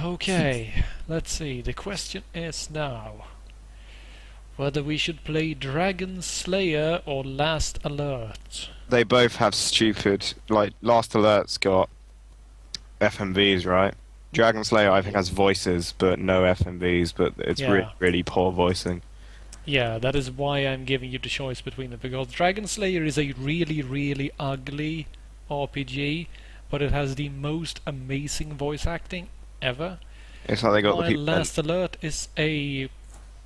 Okay, let's see. The question is now whether we should play Dragon Slayer or Last Alert. They both have stupid, like, Last Alert's got FMVs, right? Dragon Slayer, I think, has voices, but no FMVs, but it's Yeah. really poor voicing. Yeah, that is why I'm giving you the choice between them, because Dragon Slayer is a really, really ugly RPG, but it has the most amazing voice acting ever. It's like they got the While people... Last Alert is a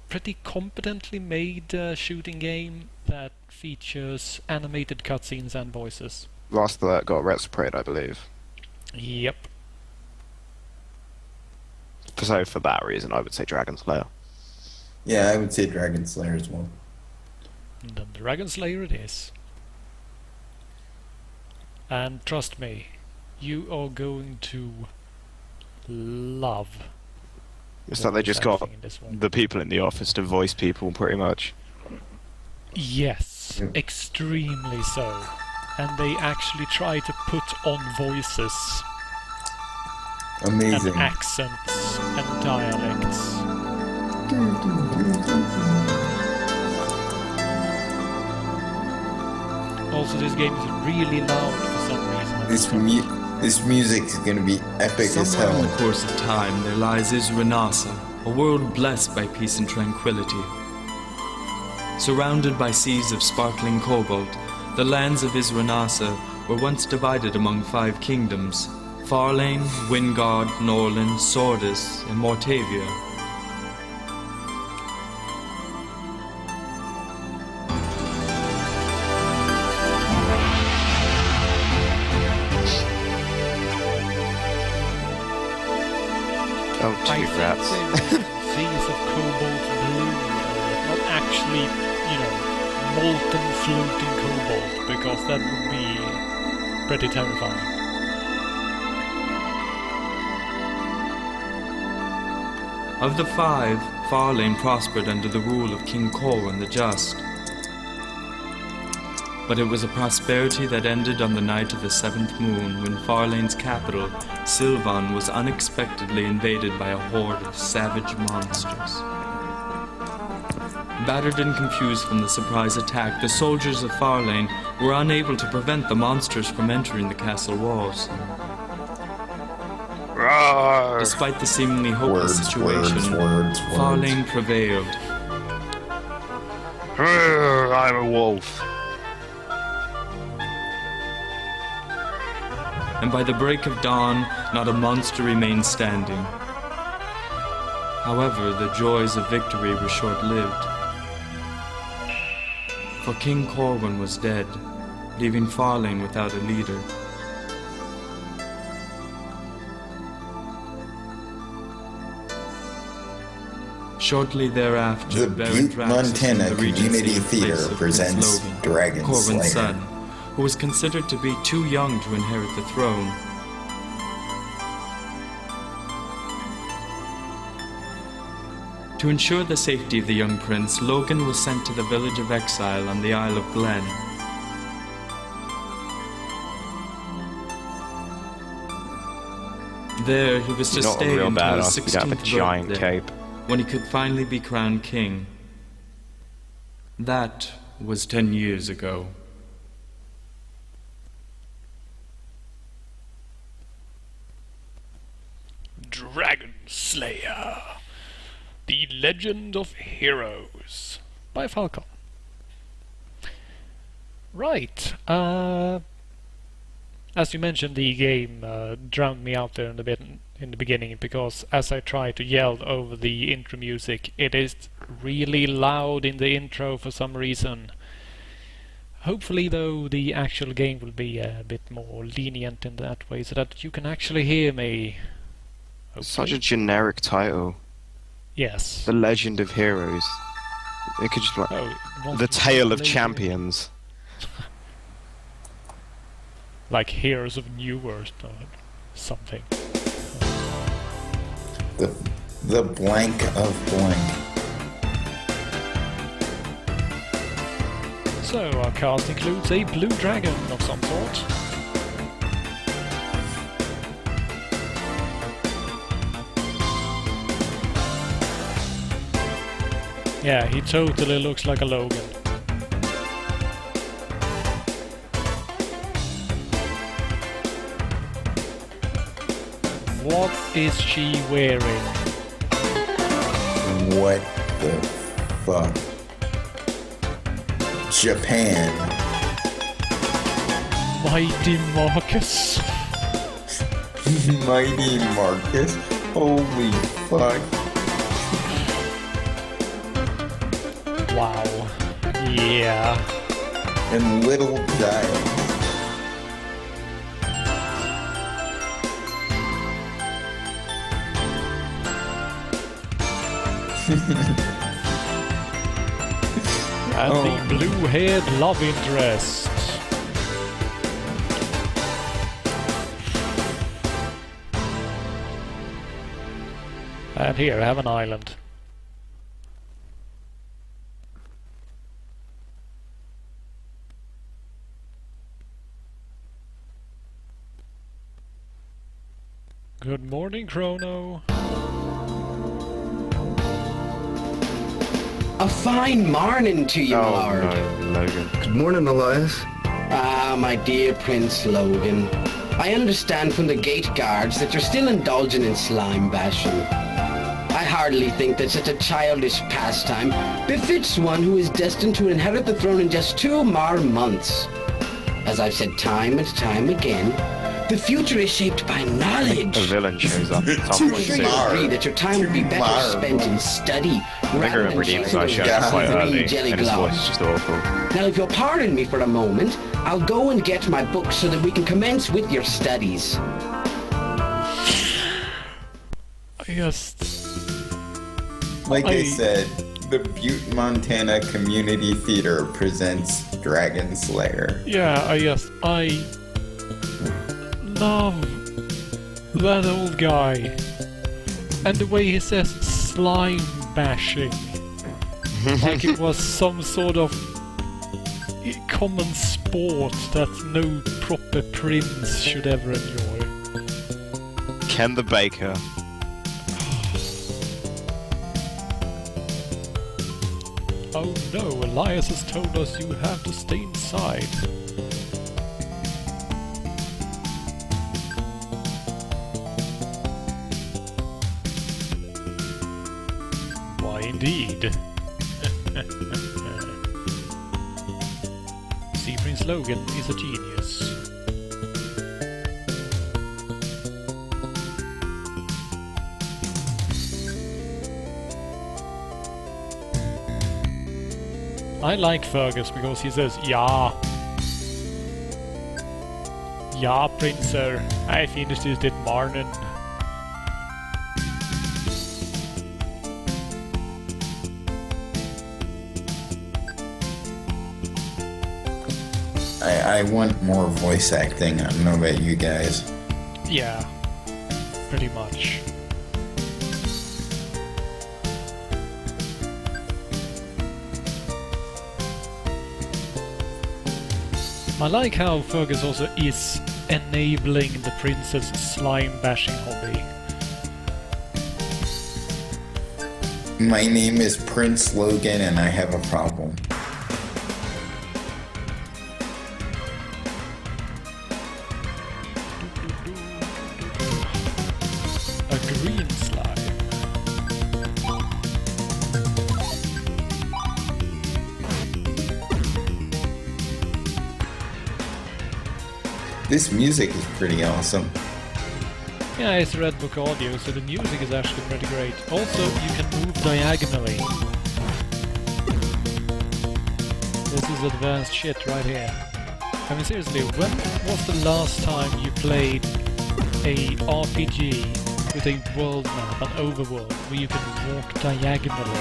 pretty competently made shooting game that features animated cutscenes and voices. Last Alert got reciprocated, I believe. Yep. So for that reason, I would say Dragon Slayer. Yeah, I would say Dragon Slayer as well. Then Dragon Slayer it is. And trust me, you are going to love It's the like they voice just got acting in this one. the people in the office to voice people, pretty much. Yes, Yeah. extremely so. And they actually try to put on voices Amazing. and accents and dialects. Also, this game is really loud for some reason. This music is gonna be epic as Somewhere in hell. the course of time, there lies Isranasa, a world blessed by peace and tranquility. Surrounded by seas of sparkling cobalt, the lands of Isranasa were once divided among 5 kingdoms: Farlane, Wingard, Norland, Sordis, and Mortavia. Oh, I two think rats. they were seas of cobalt blue, not actually, molten floating cobalt, because that would be pretty terrifying. Of the 5, Farlane prospered under the rule of King Corwin the Just. But it was a prosperity that ended on the night of the 7th moon, when Farlane's capital, Sylvan, was unexpectedly invaded by a horde of savage monsters. Battered and confused from the surprise attack, the soldiers of Farlane were unable to prevent the monsters from entering the castle walls. Roar! Despite the seemingly hopeless situation, words. Farlane prevailed. Roar, I'm a wolf. And by the break of dawn, not a monster remained standing. However, the joys of victory were short-lived. For King Corwin was dead, leaving Farlane without a leader. Shortly thereafter, The Baron Butte, Drax assumed Montana the regency Community in place Theater of Prince presents Logan, Dragon Corwin's Slayer. son, who was considered to be too young to inherit the throne. To ensure the safety of the young prince, Logan was sent to the village of exile on the Isle of Glen. There, he was to You're not a stay real until his badass if you don't have a 16th giant birthday, cape. when he could finally be crowned king. That was 10 years ago. Dragon Slayer, The Legend of Heroes by Falcon. Right, as you mentioned, the game drowned me out there in the beginning, because as I tried to yell over the intro music, it is really loud in the intro for some reason. Hopefully, though, the actual game will be a bit more lenient in that way, so that you can actually hear me. Such a Hopefully. generic title. Yes. The Legend of Heroes. It could just be like, Oh, it wants The to be Tale of later. Champions. Like Heroes of New Earth or something. The blank of blank. So our cast includes a blue dragon of some sort. Yeah, he totally looks like a Logan. What is she wearing? What the fuck? Japan. Mighty Marcus. Mighty Marcus. Holy fuck. Wow. Yeah. And Little Giants. And Oh. the blue-haired love interest. And here, have an island. Good morning, Chrono. A fine morning to you, Oh Lord. no, Logan. Good morning, Elias. Ah, my dear Prince Logan. I understand from the gate guards that you're still indulging in slime bashing. I hardly think that such a childish pastime befits one who is destined to inherit the throne in just 2 more months. As I've said time and time again, the future is shaped by knowledge. A villain shows up at Too some I'm point sure soon. you smart. agree that your time would be better Tomorrow. spent in study I rather than remember the chasing I those showed Yeah. up quite green early, jelly and his voice globs. is just awful. Now, if you'll pardon me for a moment, I'll go and get my books so that we can commence with your studies. I just... Like I I- said, the Butte, Montana Community Theater presents Dragon Slayer. Yeah, I love that old guy. And the way he says slime bashing. Like it was some sort of common sport that no proper prince should ever enjoy. Ken the Baker. Oh no, Elias has told us you have to stay inside. Why indeed. See, Prince Logan is a genius. I like Fergus because he says, "Ja. Ja, prinser. I finished it this morning." I want more voice acting. I don't know about you guys. Yeah, pretty much. I like how Fergus also is enabling the prince's slime bashing hobby. My name is Prince Logan and I have a problem. A green slime. This music is pretty awesome. Yeah, it's Red Book audio, so the music is actually pretty great. Also, you can move diagonally. This is advanced shit right here. I mean, seriously, when was the last time you played a RPG with a world map, an overworld, where you can walk diagonally?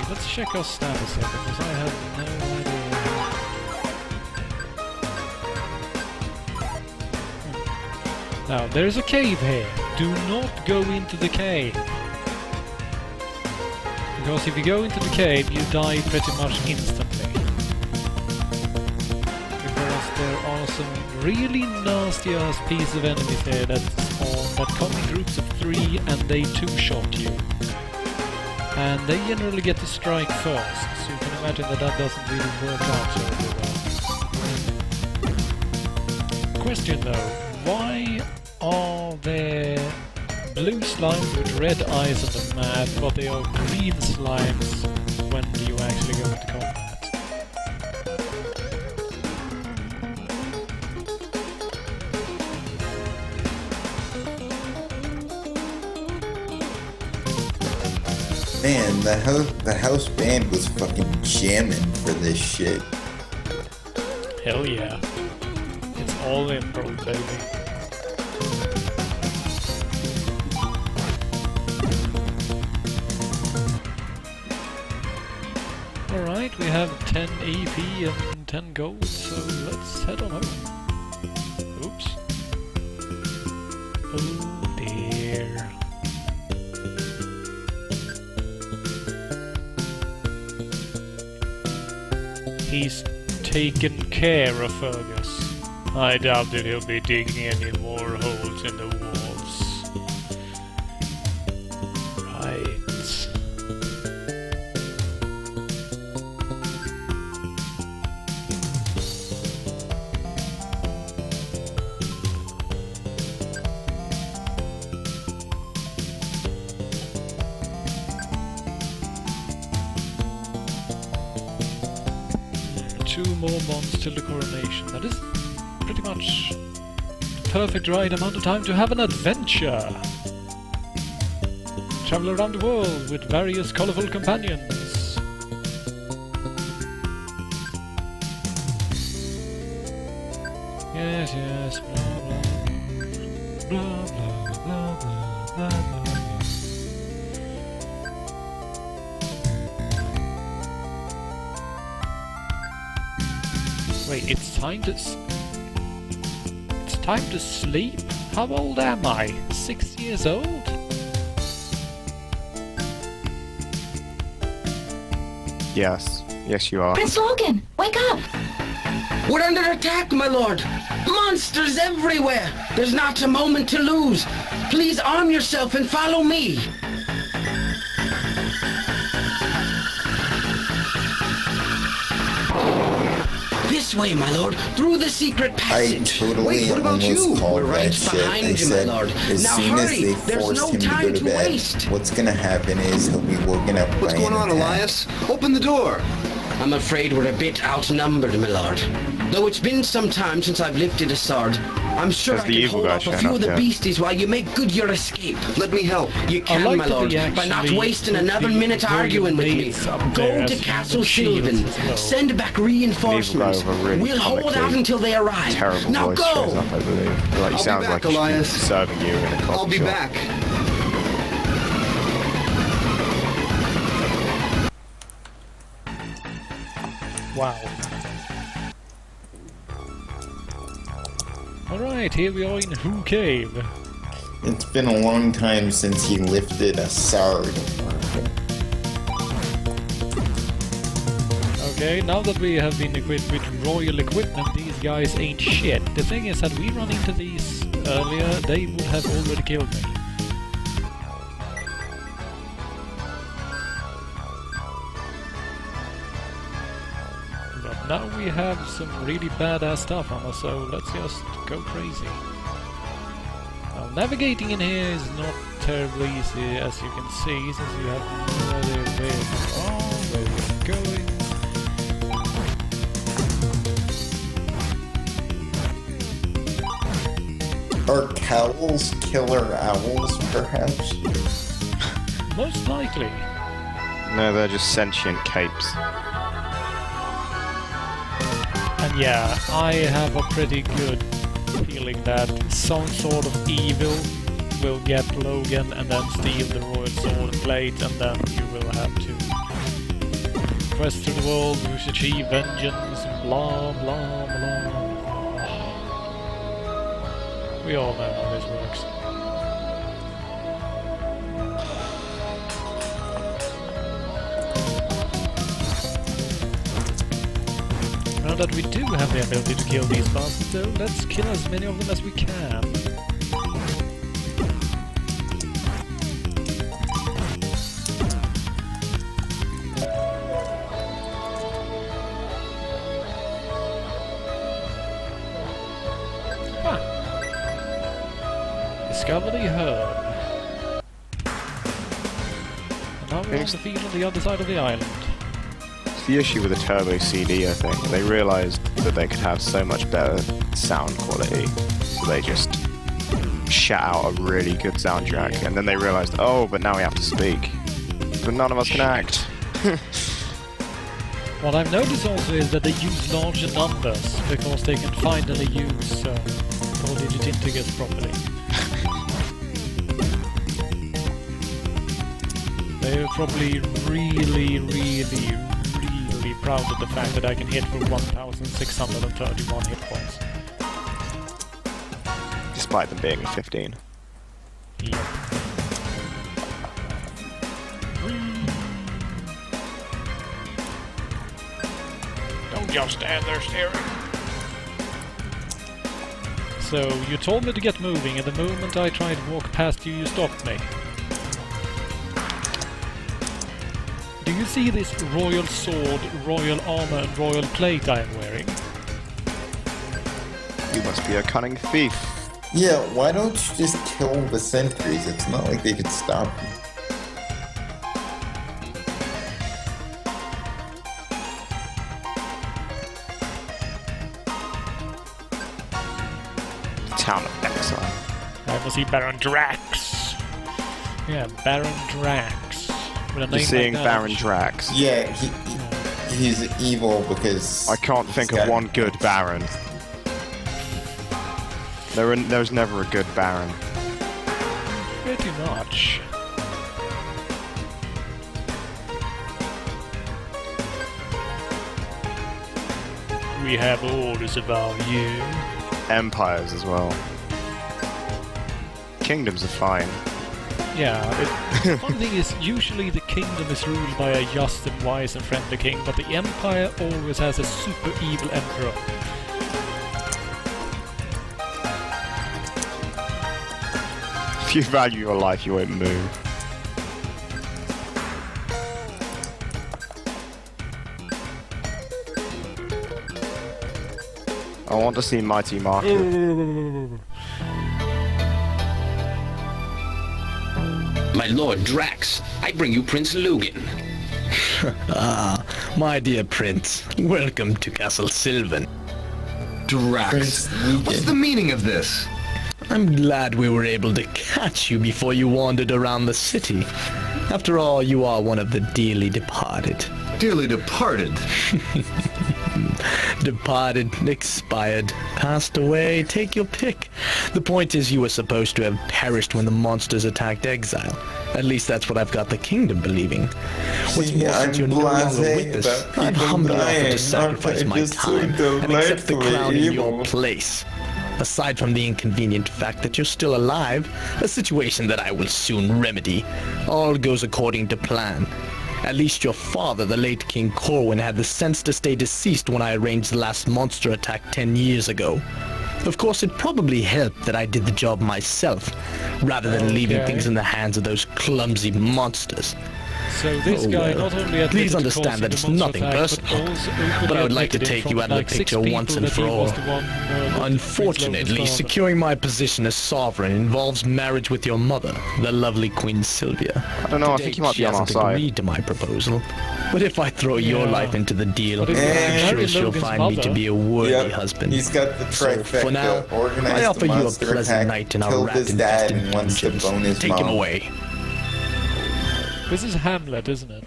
Let's check our status here, because I have no idea. Now, there's a cave here. Do not go into the cave. Because if you go into the cave, you die pretty much instantly. Because there are some really nasty ass piece of enemies here that come in groups of 3 and they two-shot you. And they generally get to strike first, so you can imagine that that doesn't really work out terribly well. Question though, why are there blue slimes with red eyes on the map, but they are green slimes when you actually go into combat? Man, the house band was fucking jamming for this shit. Hell yeah. It's all improv, baby. Alright, we have 10 EP and 10 gold, so let's head on home. Oops. Oh dear. He's taken care of Fergus. I doubt that he'll be digging any more holes in the walls. Right. Two more months till the coronation. That is pretty much the perfect right amount of time to have an adventure. Travel around the world with various colorful companions. Yes, yes, blah blah blah blah blah blah blah. Wait, it's time to sleep? How old am I? 6 years old? Yes. Yes, you are. Prince Logan, wake up! We're under attack, my lord! Monsters everywhere! There's not a moment to lose! Please arm yourself and follow me! This way, my lord, through the secret I passage. totally Wait, what about you? almost called We're right that shit. behind They you, my said lord. as Now soon hurry, as they there's forced no him to time go to to bed, waste. what's gonna happen is he'll be woken up What's by going an on, attack. Elias? Open the door. I'm afraid we're a bit outnumbered, my lord. Though it's been some time since I've lifted a sword, I'm sure Has I the can evil hold guy off a shown few up of the yet? beasties while you make good your escape. Let me help. You can, like my that lord, he by not actually wasting put another the minute royal arguing with me. maids up there Go to as Castle shields Sylvan, as well. send back reinforcements. An evil guy with a really We'll hold out comically until they arrive. Terrible Now voice shows go! up, I believe. Like, he I'll be sounds back, like he should be Elias. serving you in a coffee I'll be shop. back. Wow. Alright, here we are in Who Cave. It's been a long time since he lifted a sword. Okay, now that we have been equipped with royal equipment, these guys ain't shit. The thing is that we run into these earlier, they would have already killed me. But now we have some really badass stuff on us, so let's just go crazy. Now, navigating in here is not terribly easy, as you can see, since you have no idea where you are, where you're going. Are cowls killer owls, perhaps? Most likely. No, they're just sentient capes. And yeah, I have a pretty good feeling that some sort of evil will get Logan and then steal the royal sword plate, and then you will have to quest through the world to achieve vengeance, blah blah blah. We all know how this works. that we do have the ability to kill these bastards, so let's kill as many of them as we can. Discover the herd. And now we're on the field on the other side of the island. It's the issue with the Turbo CD, I think. They realized that they could have so much better sound quality, so they just shout out a really good soundtrack, and then they realized, oh, but now we have to speak. But none of us can act. What I've noticed also is that they use larger numbers, because they can finally use 4-digit integers properly. They're probably really proud of the fact that I can hit for 1,631 hit points. Despite them being 15. Yep. Don't just stand there staring. So, you told me to get moving, and the moment I tried to walk past you, you stopped me. Do you see this royal sword, royal armor, and royal plate I am wearing? You must be a cunning thief. Yeah, why don't you just kill the sentries? It's not like they could stop you. The town of exile. I must see Baron Drax. Yeah, Baron Drax. With a name You're seeing like that. Baron Drax. Yeah, he's evil because... I can't think he's of got- one good Baron. There's never a good Baron. Pretty much. We have orders about you. Empires as well. Kingdoms are fine. Yeah, the fun thing is, usually the kingdom is ruled by a just and wise and friendly king, but the empire always has a super evil emperor. If you value your life, you won't move. I want to see Mighty Market. My lord Drax, I bring you Prince Lugan. Ah, my dear prince, welcome to Castle Sylvan. Drax, Prince Lugan. what's the meaning of this? I'm glad we were able to catch you before you wandered around the city. After all, you are one of the dearly departed. Dearly departed. Departed, expired, passed away, take your pick. The point is you were supposed to have perished when the monsters attacked Exile. At least that's what I've got the kingdom believing. What's See, more, I'm since you're no longer blasé with us, about I've people humbly offered dying, to sacrifice not my just so time and accept the delightfully crown in your evil. place. Aside from the inconvenient fact that you're still alive, a situation that I will soon remedy, all goes according to plan. At least your father, the late King Corwin, had the sense to stay deceased when I arranged the last monster attack 10 years ago. Of course, it probably helped that I did the job myself, rather than leaving Okay. things in the hands of those clumsy monsters. So this Oh, guy well. not only admitted Please to understand causing that the it's monster nothing attack, personal. but also openly But I would like to admitted take in you front out of the like 6 picture people once and that for he was all. the one murdered Prince Unfortunately, Logan's father. securing my position as sovereign involves marriage with your mother, the lovely Queen Sylvia. I don't know, I To think date, you might she be on our hasn't side. agreed to my proposal. But if I throw your Yeah. life into the deal, But if you I'm marry sure she'll Logan's find me to mother- be a worthy Yep, husband. He's got the So, trifecta. for now, organized I the offer you a monster pleasant attack, night in our killed his dad, rat-infested and wants to dungeons. bone his Take him mom. away. This is Hamlet, isn't it?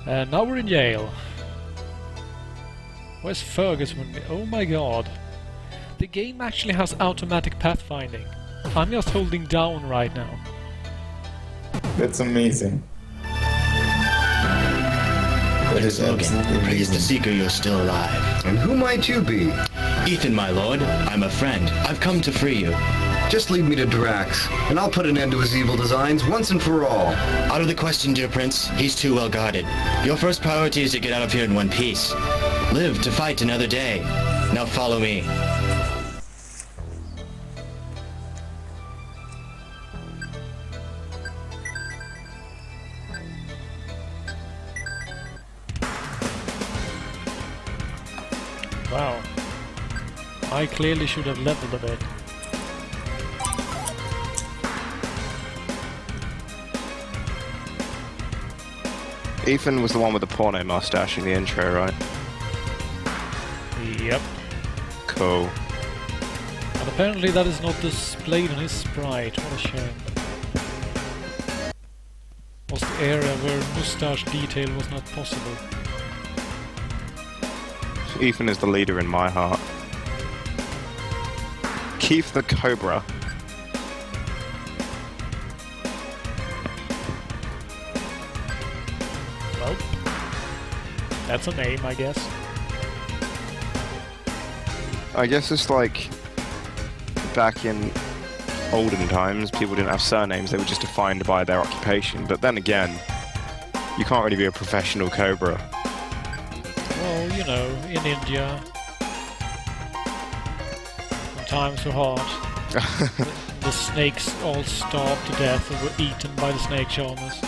And now we're in Yale. Where's Fergus? Oh my god. The game actually has automatic pathfinding. I'm just holding down right now. That's amazing. That is Logan, absolutely praise the amazing. Seeker you're still alive. And who might you be? Ethan, my lord, I'm a friend. I've come to free you. Just lead me to Drax, and I'll put an end to his evil designs once and for all. Out of the question, dear Prince. He's too well guarded. Your first priority is to get out of here in one piece. Live to fight another day. Now follow me. Wow. I clearly should have leveled a bit. Ethan was the one with the porno mustache in the intro, right? Yep. Cool. And apparently that is not displayed on his sprite. What a shame. Was the area where mustache detail was not possible. Ethan is the leader in my heart. Keith the Cobra. Well, that's a name, I guess. I guess it's like back in olden times, people didn't have surnames, they were just defined by their occupation. But then again, you can't really be a professional Cobra. Well, you know, in India, when times were hard, the snakes all starved to death or were eaten by the snake charmers.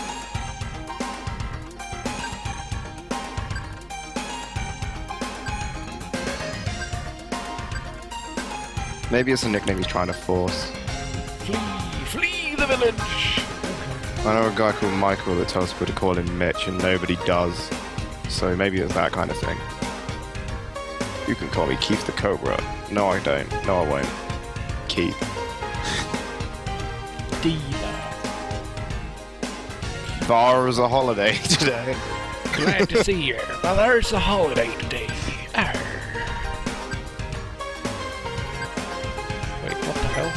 Maybe it's a nickname he's trying to force. Flee! Flee the village! I know a guy called Michael that tells people to call him Mitch, and nobody does. So maybe it's that kind of thing. You can call me Keith the Cobra. No, I don't. No, I won't. Keith. Dealer. There's a holiday today. Glad to see you. Well, there's a holiday today. Arr. Wait, what the hell?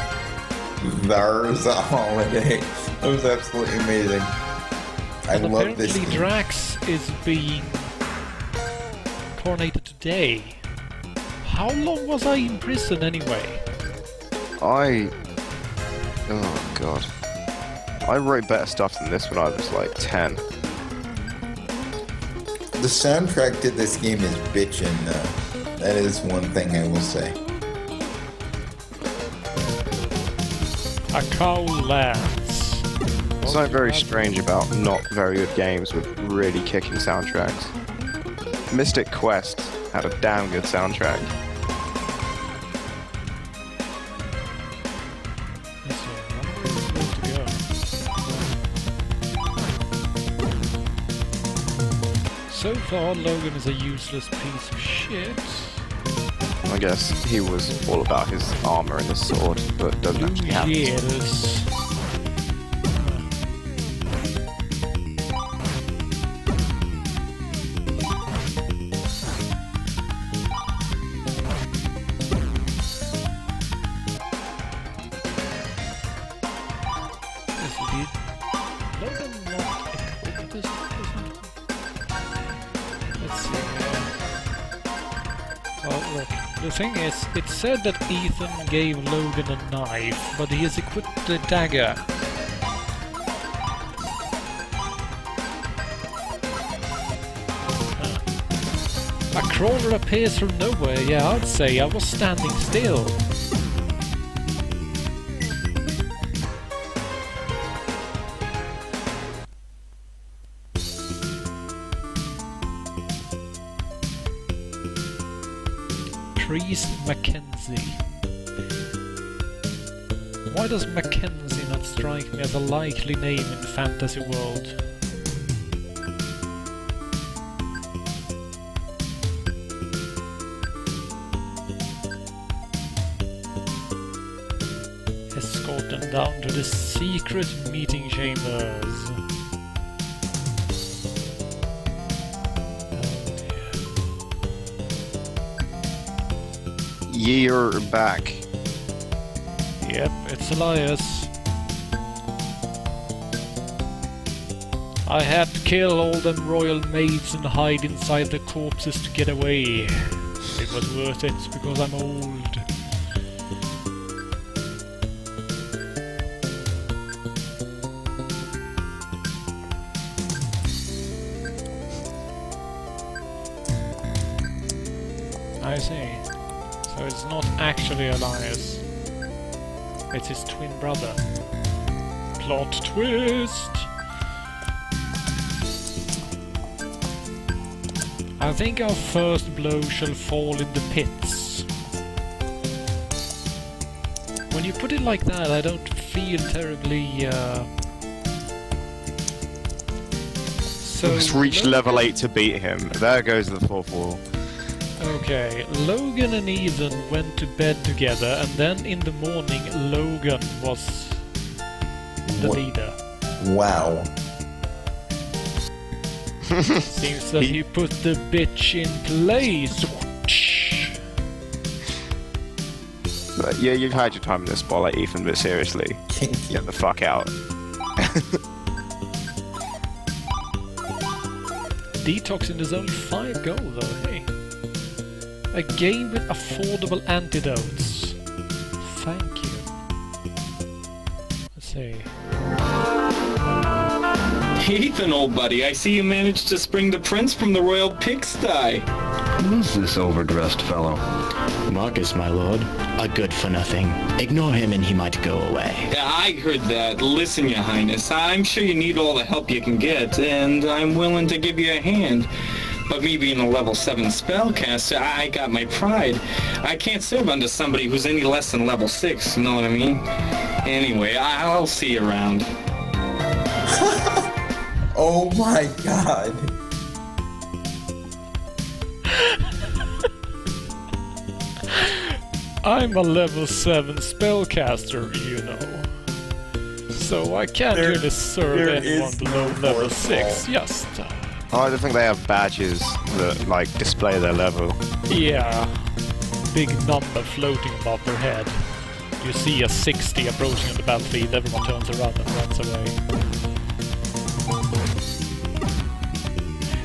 There's a holiday. That was absolutely amazing. I And love this apparently game. Drax is being coronated today. How long was I in prison anyway? Oh god. I wrote better stuff than this when I was like 10. The soundtrack to this game is bitchin', though. That is one thing I will say. A cow lands. There's something very strange about not very good games with really kicking soundtracks. Mystic Quest had a damn good soundtrack. Let's see, where is it supposed to go? So far, Logan is a useless piece of shit. I guess he was all about his armor and his sword, but doesn't actually have it. Yes. The thing is, it said that Ethan gave Logan a knife, but he is equipped with a dagger. A crawler appears from nowhere. Yeah, I'd say I was standing still. Priest Mackenzie. Why does Mackenzie not strike me as a likely name in the fantasy world? Escort them down to the secret meeting chambers. Year back. Yep, it's Elias. I had to kill all them royal maids and hide inside the corpses to get away. It was worth it because I'm old. I see. So it's not actually Elias. It's his twin brother. Plot twist! I think our first blow shall fall in the pits. When you put it like that, I don't feel terribly, So Just reach level 8 to beat him. There goes the fourth wall. Okay, Logan and Ethan went to bed together, and then in the morning Logan was the leader. Wow. Seems that he put the bitch in place. But yeah, you've had your time in this spotlight, Ethan, but seriously, Kinky. get the fuck out. Detox in the Zone 5 goal though, hey. A game with affordable antidotes. Thank you. Let's see. Ethan, old buddy, I see you managed to spring the prince from the royal pigsty. Who's this overdressed fellow? Marcus, my lord. A good for nothing. Ignore him and he might go away. Yeah, I heard that. Listen, your highness, I'm sure you need all the help you can get, and I'm willing to give you a hand. But me being a level 7 spellcaster, I got my pride. I can't serve under somebody who's any less than level 6, you know what I mean? Anyway, I'll see you around. Oh my god. I'm a level 7 spellcaster, you know. So I can't really serve there anyone is below no level fourth 6, wall. just... I don't think they have badges that, like, display their level. yeah. Big number floating above their head. You see a 60 approaching on the battlefield, everyone turns around and runs away.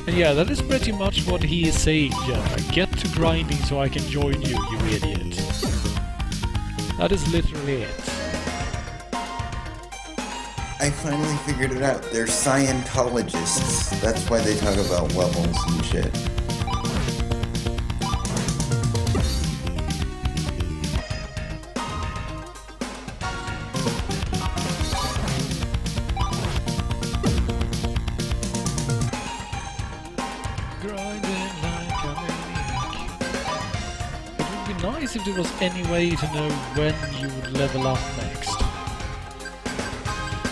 And yeah, that is pretty much what he is saying, Jenna. Get to grinding so I can join you, you idiot. That is literally it. I finally figured it out. They're Scientologists. That's why they talk about levels and shit. Grinding like a maniac. It would be nice if there was any way to know when you would level up next.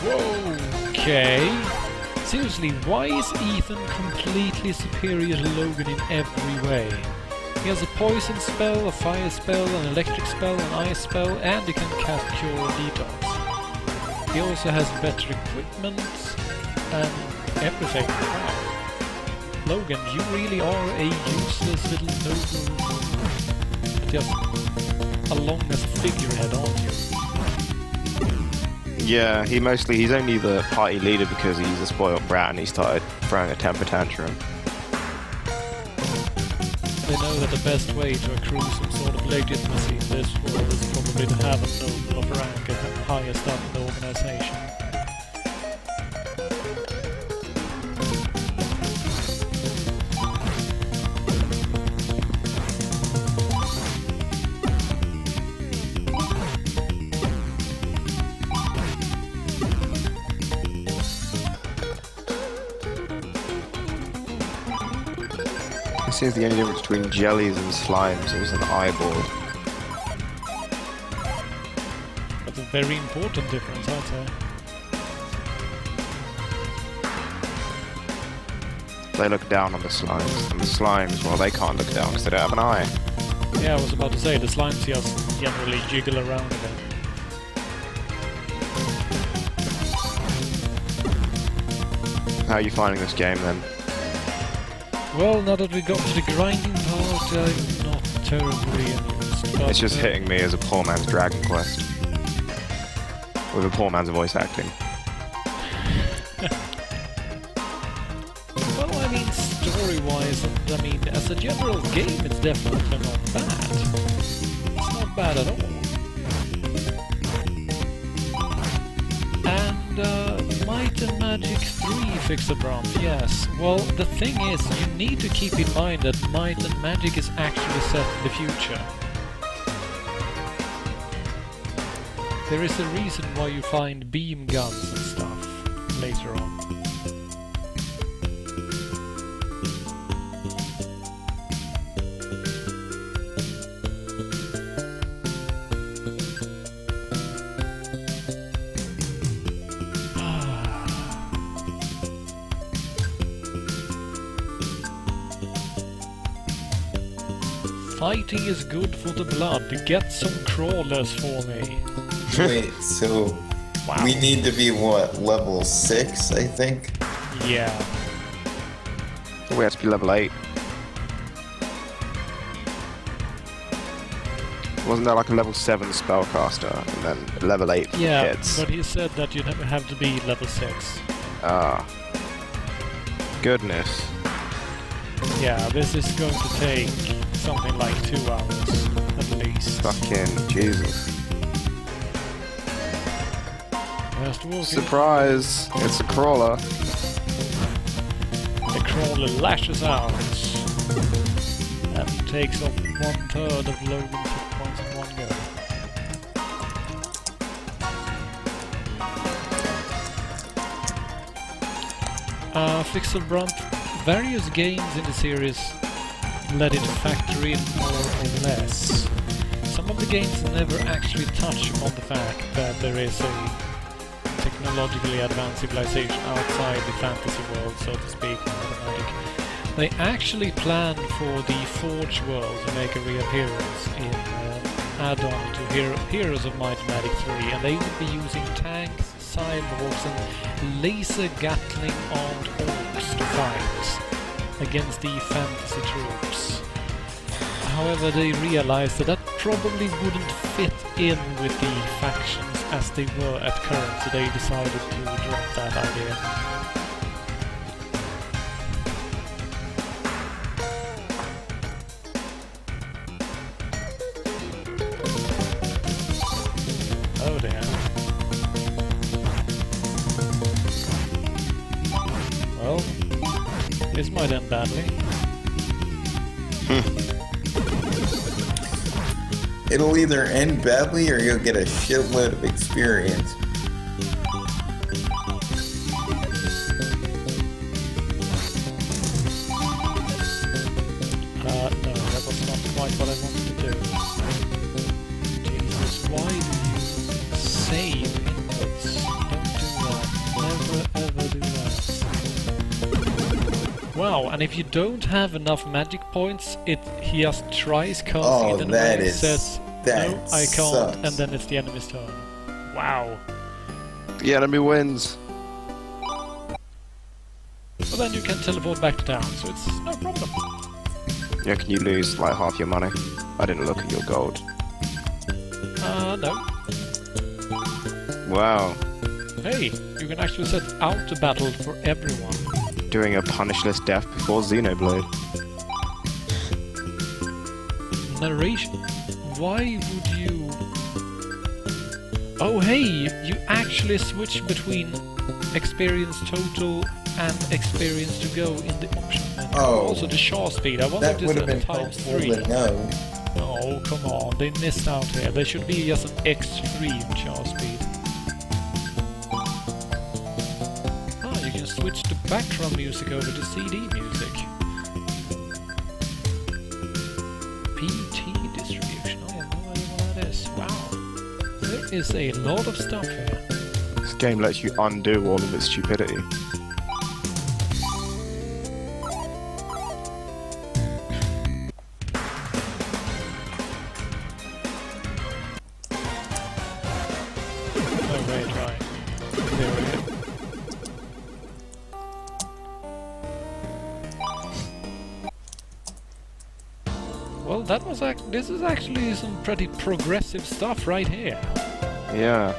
Whoa, okay. Seriously, why is Ethan completely superior to Logan in every way? He has a poison spell, a fire spell, an electric spell, an ice spell, and he can cast Cure Detox. He also has better equipment and everything. Wow. Logan, you really are a useless little noble. Just along as a figurehead, aren't you? Yeah, he's only the party leader because he's a spoiled brat and he started throwing a temper tantrum. They know that the best way to accrue some sort of legitimacy in this war is probably to have a noble of rank at the highest up in the organization. This is the only difference between jellies and slimes is an eyeball. That's a very important difference, I'd say. They look down on the slimes, and the slimes, well, they can't look down because they don't have an eye. Yeah, I was about to say, the slimes just generally jiggle around a bit. How are you finding this game then? Well, now that we got to the grinding part, I'm not terribly amused. But, It's just hitting me as a poor man's Dragon Quest. With a poor man's voice acting. Well, I mean, story-wise, and I mean, as a general game, it's definitely not bad. It's not bad at all. And Might and Magic 3 Fixabranth, yes. Well, the thing is, you need to keep in mind that Might and Magic is actually set in the future. There is a reason why you find beam guns and stuff later on. Fighting is good for the blood. Get some crawlers for me. Wait, so Wow. we need to be what, level 6, I think? Yeah. We have to be level 8. Wasn't there like a level 7 spellcaster and then level 8 for Yeah, kids? but he said that you'd have to be level 6. Ah. Goodness. Yeah, this is going to take something like 2 hours, at least. Fucking Jesus. Just walking. Surprise! It's a crawler. The crawler lashes out and takes off 1/3 of Logan's hit points in one go. Fixabranth, various games in the series let it factor in more or less. Some of the games never actually touch upon the fact that there is a technologically advanced civilization outside the fantasy world, so to speak, They actually planned for the Forge world to make a reappearance in add-on to Heroes of Might and Magic 3, and they would be using tanks, cyborgs and laser Gatling armed orcs to fight against the fantasy troops. However, they realized that that probably wouldn't fit in with the factions as they were at current, so they decided to drop that idea. Oh dear. Well, this might end badly. It'll either end badly or you'll get a shitload of experience. No, that was not quite what I wanted to do. Jesus, why do you save inputs? Don't do that. Never ever do that. Wow, and if you don't have enough magic points, he just tries casting it and then it says, no, I can't, sucks. and then it's the enemy's turn. Wow. The enemy wins. Well, then you can teleport back to town, so it's no problem. Yeah, can you lose like half your money? I didn't look at your gold. No. Wow. Hey, you can actually set out the battle for everyone. Doing a punishless death before Xenoblade. Narration. Why would you... Oh hey, you actually switch between experience total and experience to go in the option menu. Oh. Also the Shaw speed. I wonder That if would this have is been times helpful 3. to know. Oh, come on, they missed out here. There should be just an X3 in Shaw speed. Ah, you can switch the background music over to CD music. PT distribution. I have no idea what that is. Wow. There is a lot of stuff here. This game lets you undo all of its stupidity. Oh, wait, right. There we go. Well, that was this is actually some pretty progressive stuff right here. Yeah.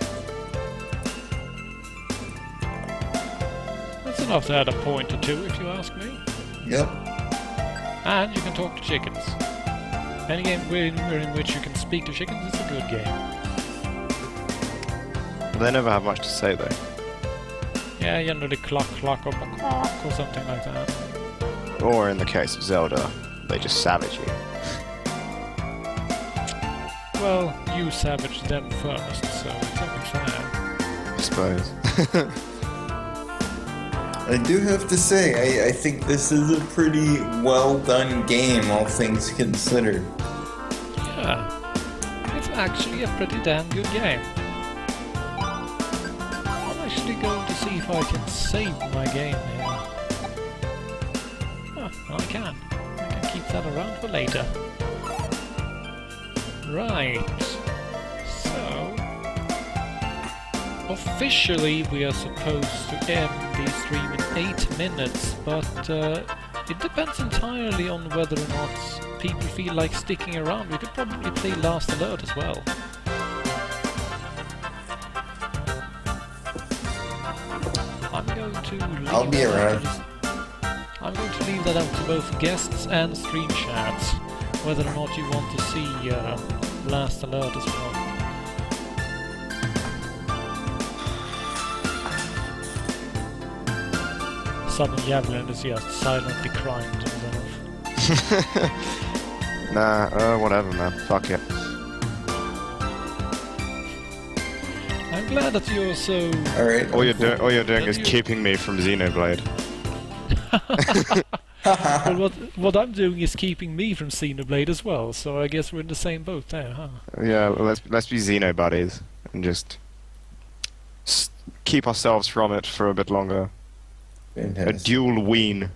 That's enough to add a point or two, if you ask me. Yep. And you can talk to chickens. Any game in which you can speak to chickens is a good game. They never have much to say though. Yeah, you know, the clock or clock or something like that. Or in the case of Zelda, they just savage you. Well, you savaged them first, so it's only fair. I suppose. I do have to say, I think this is a pretty well done game, all things considered. Yeah, it's actually a pretty damn good game. I'm actually going to see if I can save my game here. Oh, I can. I can keep that around for later. Right. So, officially we are supposed to end the stream in 8 minutes, but it depends entirely on whether or not people feel like sticking around. We could probably play Last Alert as well. I'm going to leave I'll be around. I'm going to leave that up to both guests and stream chats, whether or not you want to see Last Alert as well. Southern Javelin is just silently crying to himself. Nah, whatever, man. Fuck it. I'm glad that you're so... Alright. All you're doing is keeping me from Xenoblade. Well, what I'm doing is keeping me from Xenoblade as well, so I guess we're in the same boat there, huh? Yeah, well, let's be Xeno buddies and just keep ourselves from it for a bit longer. A Fantastic. dual ween.